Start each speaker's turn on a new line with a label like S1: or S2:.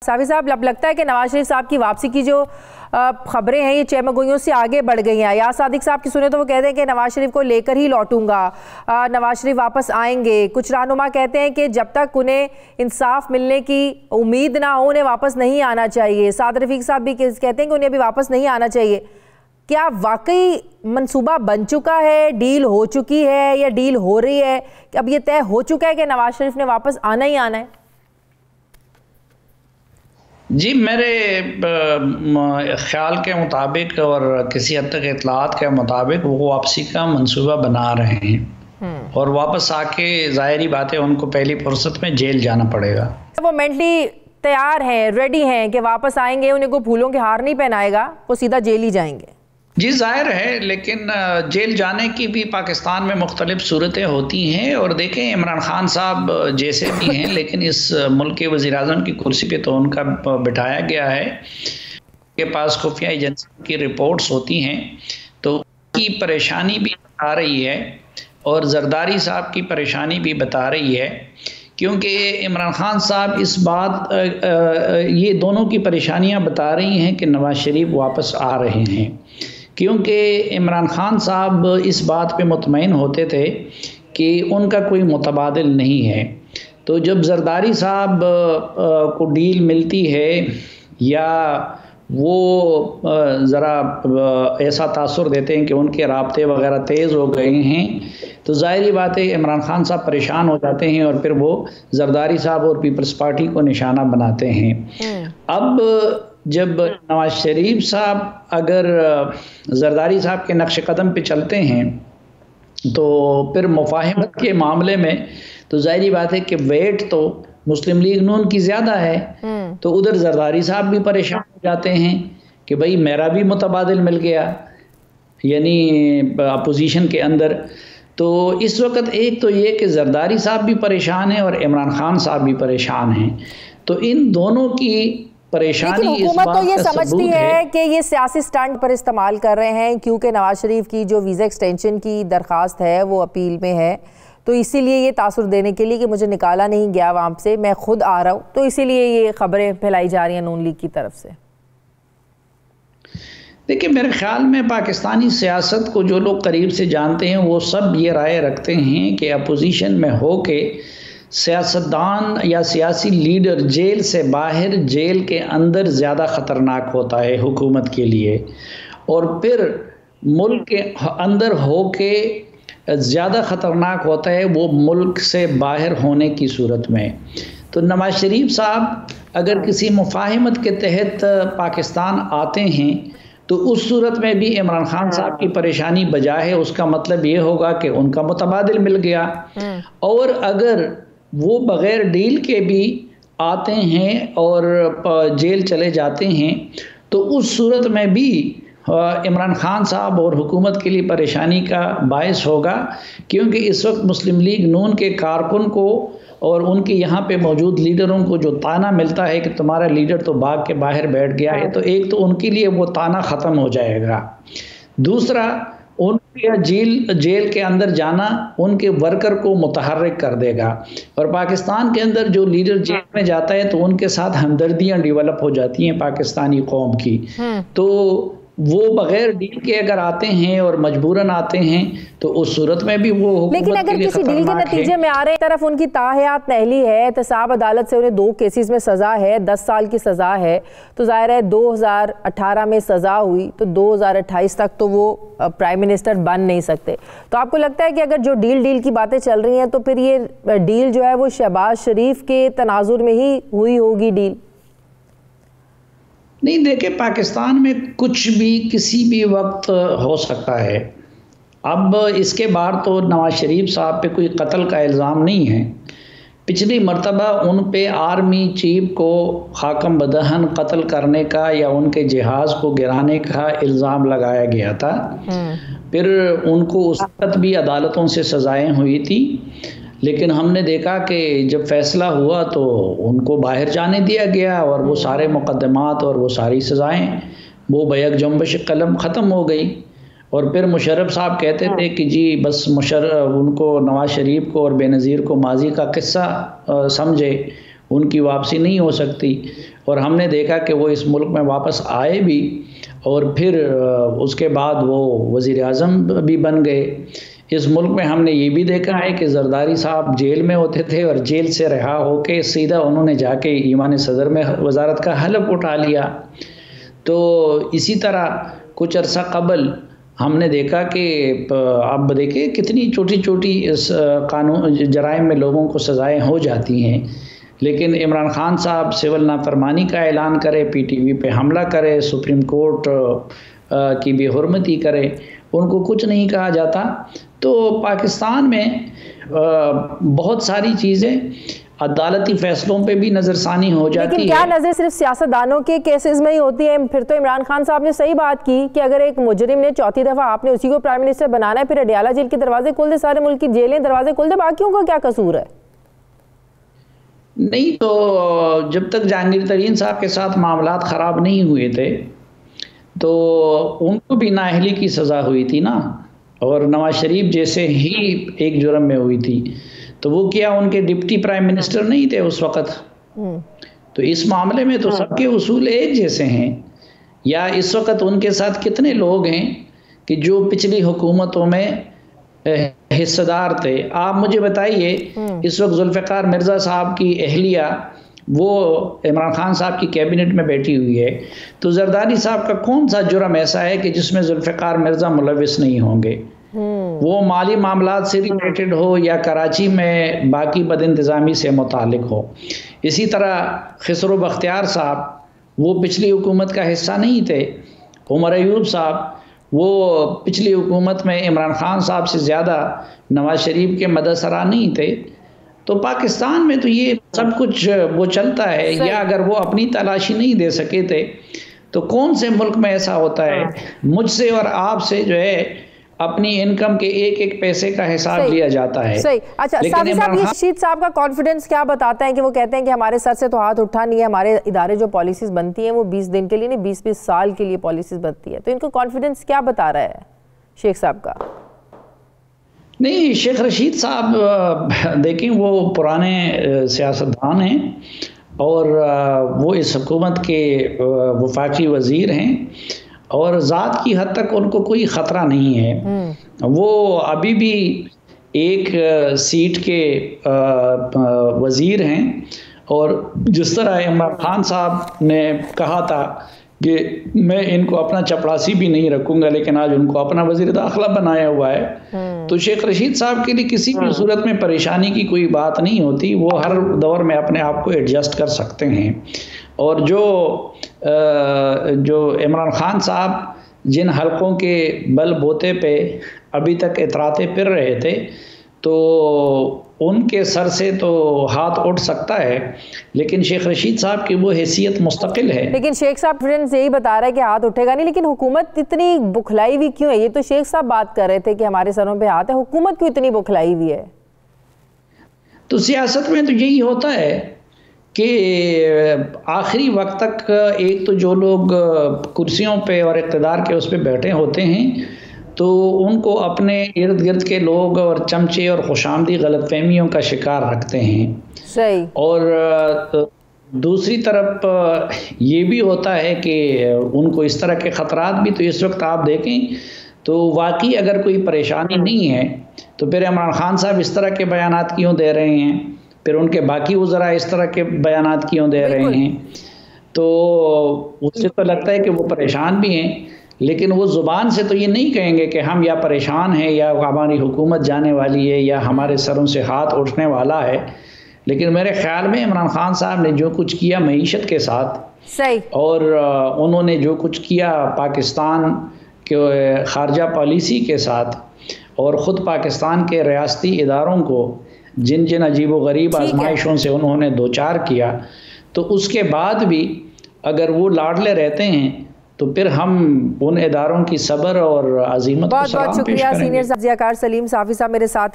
S1: साफी साहब, अब लगता है कि नवाज शरीफ साहब की वापसी की जो खबरें हैं ये चहमगोइयों से आगे बढ़ गई हैं। या सादिक साहब की सुने तो वो कहते हैं कि नवाज शरीफ को लेकर ही लौटूंगा, नवाज शरीफ वापस आएंगे। कुछ रहनुमा कहते हैं कि जब तक उन्हें इंसाफ मिलने की उम्मीद ना हो उन्हें वापस नहीं आना चाहिए। साद रफीक साहब भी कहते हैं कि उन्हें अभी वापस नहीं आना चाहिए। क्या वाकई मंसूबा बन चुका है, डील हो चुकी है या डील हो रही है कि अब ये तय हो चुका है कि नवाज शरीफ ने वापस आना ही आना है?
S2: जी, मेरे ख्याल के मुताबिक और किसी हद तक इतलात के मुताबिक वो वापसी का मंसूबा बना रहे हैं और वापस आके ज़ाहिरी बात है उनको पहली फुर्सत में जेल जाना पड़ेगा।
S1: वो मेंटली तैयार हैं, रेडी हैं कि वापस आएंगे, उन्हें कोई फूलों के हार नहीं पहनाएगा, वो सीधा जेल ही जाएंगे।
S2: जी जाहिर है, लेकिन जेल जाने की भी पाकिस्तान में मुख्तलिफ सूरतें होती हैं। और देखें, इमरान खान साहब जैसे भी हैं लेकिन इस मुल्क के वज़ीर-ए-आज़म की कुर्सी पे तो उनका बिठाया गया है के पास खुफिया एजेंसी की रिपोर्ट्स होती हैं, तो उनकी परेशानी भी बता रही है और जरदारी साहब की परेशानी भी बता रही है, क्योंकि इमरान खान साहब इस बात ये दोनों की परेशानियां बता रही हैं कि नवाज शरीफ वापस आ रहे हैं, क्योंकि इमरान खान साहब इस बात पे मुतमईन होते थे कि उनका कोई मुतबादिल नहीं है। तो जब जरदारी साहब को डील मिलती है या वो ज़रा ऐसा तासुर देते हैं कि उनके राब्ते वगैरह तेज़ हो गए हैं, तो ज़ाहिरी बात है इमरान खान साहब परेशान हो जाते हैं और फिर वो जरदारी साहब और पीपल्स पार्टी को निशाना बनाते हैं। अब जब नवाज शरीफ साहब अगर जरदारी साहब के नक्श कदम पे चलते हैं तो फिर मुफाहिमत के मामले में तो ज़ाहिरी बात है कि वेट तो मुस्लिम लीग नून की ज़्यादा है, तो उधर जरदारी साहब भी परेशान हो जाते हैं कि भाई मेरा भी मुतबादिल मिल गया, यानी अपोजिशन के अंदर। तो इस वक्त एक तो ये कि जरदारी साहब भी परेशान हैं और इमरान खान साहब भी परेशान हैं, तो इन दोनों की परेशानी
S1: हुकूमत तो ये समझती है कि ये सियासी स्टंट पर इस्तेमाल कर रहे हैं, क्योंकि नवाज शरीफ की जो वीज़ा एक्सटेंशन की दरख्वास्त है वो अपील में है, तो इसीलिए ये तासुर देने के लिए कि मुझे निकाला नहीं गया वहाँ से, मैं खुद आ रहा हूँ, तो इसीलिए ये खबरें फैलाई जा रही हैं नून लीग की तरफ से।
S2: देखिए, मेरे ख्याल में पाकिस्तानी सियासत को जो लोग करीब से जानते हैं वो सब ये राय रखते हैं कि अपोजिशन में हो के सियासतदान या सियासी लीडर जेल से बाहर, जेल के अंदर ज़्यादा ख़तरनाक होता है हुकूमत के लिए, और फिर मुल्क के अंदर हो के ज़्यादा ख़तरनाक होता है वो मुल्क से बाहर होने की सूरत में। तो नवाज शरीफ साहब अगर किसी मुफाहिमत के तहत पाकिस्तान आते हैं तो उस सूरत में भी इमरान खान साहब की परेशानी बजा है, उसका मतलब ये होगा कि उनका मुतबादिल मिल गया। और अगर वो बग़ैर डील के भी आते हैं और जेल चले जाते हैं तो उस सूरत में भी इमरान खान साहब और हुकूमत के लिए परेशानी का बायस होगा, क्योंकि इस वक्त मुस्लिम लीग नून के कारकुन को और उनके यहाँ पे मौजूद लीडरों को जो ताना मिलता है कि तुम्हारा लीडर तो भाग के बाहर बैठ गया है, तो एक तो उनके लिए वो ताना ख़त्म हो जाएगा, दूसरा उनके जेल के अंदर जाना उनके वर्कर को मुतहर्रिक कर देगा, और पाकिस्तान के अंदर जो लीडर जेल में जाता है तो उनके साथ हमदर्दियाँ डेवलप हो जाती हैं पाकिस्तानी कौम की। तो वो बगैर डील के अगर आते हैं और मजबूरन आते हैं तो उस सूरत में भी वो हुकूमत
S1: लेकिन अगर
S2: के लिए
S1: किसी डील के नतीजे में आ रहे हैं, तरफ उनकी ताहयात नहली है, एहतसाब अदालत से उन्हें 2 केसेस में सज़ा है, 10 साल की सज़ा है, तो ज़ाहिर है 2018 में सज़ा हुई तो 2028 तक तो वो प्राइम मिनिस्टर बन नहीं सकते। तो आपको लगता है कि अगर जो डील की बातें चल रही हैं तो फिर ये डील जो है वो शहबाज शरीफ के तनाजुर में ही हुई होगी डील?
S2: नहीं, देखे, पाकिस्तान में कुछ भी किसी भी वक्त हो सकता है। अब इसके बाद तो नवाज शरीफ साहब पे कोई कत्ल का इल्ज़ाम नहीं है, पिछली मर्तबा उन पे आर्मी चीफ को खाकम बदहन कत्ल करने का या उनके जहाज़ को गिराने का इल्ज़ाम लगाया गया था, फिर उनको उस वक्त भी अदालतों से सज़ाएं हुई थी, लेकिन हमने देखा कि जब फैसला हुआ तो उनको बाहर जाने दिया गया और वो सारे मुकदमात और वो सारी सज़ाएं वो बैक जुम्बिश कलम ख़त्म हो गई। और फिर मुशर्रफ साहब कहते थे कि जी बस उनको नवाज शरीफ को और बेनज़ीर को माजी का किस्सा समझे, उनकी वापसी नहीं हो सकती। और हमने देखा कि वो इस मुल्क में वापस आए भी, और फिर उसके बाद वो वज़ीर आज़म भी बन गए। इस मुल्क में हमने ये भी देखा है कि जरदारी साहब जेल में होते थे और जेल से रिहा होके सीधा उन्होंने जाके ईवान सदर में वजारत का हलफ उठा लिया। तो इसी तरह कुछ अरसा कबल हमने देखा कि आप देखिए कितनी छोटी छोटी कानून जराइम में लोगों को सज़ाएं हो जाती हैं, लेकिन इमरान खान साहब सिविल नाफरमानी का ऐलान करे, PTV पे हमला करे, सुप्रीम कोर्ट की बेहुरमती करे, उनको कुछ नहीं कहा जाता। तो पाकिस्तान में बहुत सारी चीज़ें अदालती फैसलों पे भी नज़रसानी हो जाती है।
S1: लेकिन क्या नज़र सिर्फ सियासतदानों के केसेस में ही होती है? फिर तो इमरान खान साहब ने सही बात की कि अगर एक मुजरिम ने चौथी दफ़ा आपने उसी को प्राइम मिनिस्टर बनाना है, फिर अडियाला जेल के दरवाजे खोल दे, सारे मुल्क की जेलें दरवाजे खोल दे, बाकियों का क्या कसूर है?
S2: नहीं, तो जब तक जहांगीर तरीन साहब के साथ मामलात ख़राब नहीं हुए थे तो उनको भी नाअहली की सज़ा हुई थी ना, और नवाज शरीफ जैसे ही एक जुर्म में हुई थी। तो वो क्या उनके डिप्टी प्राइम मिनिस्टर नहीं थे उस वक़्त? तो इस मामले में तो सबके उसूल एक जैसे हैं। या इस वक़्त उनके साथ कितने लोग हैं कि जो पिछली हुकूमतों में हिस्सेदार थे? आप मुझे बताइए, इस वक्त जुल्फ़िकार मिर्ज़ा साहब की अहलिया वो इमरान खान साहब की कैबिनेट में बैठी हुई है, तो जरदारी साहब का कौन सा जुर्म ऐसा है कि जिसमें जुल्फ़िकार मिर्ज़ा मुलविस नहीं होंगे? वो माली मामलात से रिलेटेड हो या कराची में बाकी बदइंतज़ामी से मुतालिक हो। इसी तरह खिसरो बख्तियार साहब वो पिछली हुकूमत का हिस्सा नहीं थे। उमर अयूब साहब वो पिछली हुकूमत में इमरान खान साहब से ज़्यादा नवाज शरीफ के मदसरा नहीं थे। तो पाकिस्तान में तो ये सब कुछ वो चलता है। या अगर वो अपनी तलाशी नहीं दे सके थे तो कौन से मुल्क में ऐसा होता है मुझसे और आपसे जो है अपनी इनकम के एक एक पैसे का हिसाब लिया जाता है?
S1: सही। अच्छा साफी साहब, ये रशीद साहब का कॉन्फिडेंस क्या बताता है कि वो कहते हैं कि हमारे सर से तो हाथ उठा नहीं है, हमारे इदारे जो पॉलिसीज बनती हैं वो 20 दिन के लिए नहीं 20-20 साल के लिए पॉलिसीज बनती है। तो इनको कॉन्फिडेंस क्या बता रहा है शेख साहब का?
S2: नहीं, शेख रशीद साहब देखें वो पुराने सियासतदान हैं और वो इस हुकूमत के वफाकी वज़ीर हैं और ज़ात की हद तक उनको कोई ख़तरा नहीं है। वो अभी भी एक सीट के वज़ीर हैं और जिस तरह इमरान खान साहब ने कहा था कि मैं इनको अपना चपरासी भी नहीं रखूंगा, लेकिन आज उनको अपना वज़ीर दाखिला बनाया हुआ है। तो शेख रशीद साहब के लिए किसी भी सूरत में परेशानी की कोई बात नहीं होती। वो हर दौर में अपने आप को एडजस्ट कर सकते हैं। और जो इमरान खान साहब जिन हलकों के बल बोते पे अभी तक इतराते फिर रहे थे, तो उनके सर से तो हाथ उठ सकता है, लेकिन शेख रशीद साहब की वो हैसियत मुस्तकिल है।
S1: लेकिन शेख साहब फ्रेंड्स यही बता रहा है कि हाथ उठेगा नहीं, लेकिन हुकूमत इतनी बुखलाई हुई क्यों है? ये तो शेख साहब बात कर रहे थे कि हमारे सरों पे हाथ है, हुकूमत क्यों इतनी बुखलाई हुई है?
S2: तो सियासत में तो यही होता है कि आखिरी वक्त तक एक तो जो लोग कुर्सियों पे और इक़्तिदार के उस पे बैठे होते हैं तो उनको अपने इर्द गिर्द के लोग और चमचे और खुशामदी गलतफहमियों का शिकार रखते हैं।
S1: सही।
S2: और दूसरी तरफ ये भी होता है कि उनको इस तरह के ख़तरात भी, तो इस वक्त आप देखें तो वाकई अगर कोई परेशानी नहीं है तो फिर इमरान खान साहब इस तरह के बयानात क्यों दे रहे हैं, फिर उनके बाकी वज़रा इस तरह के बयानात क्यों दे रहे हैं? तो उससे तो लगता है कि वो परेशान भी हैं, लेकिन वो ज़ुबान से तो ये नहीं कहेंगे कि हम या परेशान हैं या हमारी हुकूमत जाने वाली है या हमारे सरों से हाथ उठने वाला है। लेकिन मेरे ख़्याल में इमरान खान साहब ने जो कुछ किया मईशत के साथ,
S1: सही, और
S2: उन्होंने जो कुछ किया पाकिस्तान के ख़ारजा पॉलिसी के साथ और ख़ुद पाकिस्तान के रियासती इदारों को जिन जिन अजीब व गरीब आजमाइशों से उन्होंने दो चार किया, तो उसके बाद भी अगर वो लाडले रहते हैं तो फिर हम उन इदारों की सब्र और अज़ीमत को सलाम पेश करेंगे।
S1: बहुत शुक्रिया। सीनियर ज़ियाकार सलीम साफ़ी साहब मेरे साथ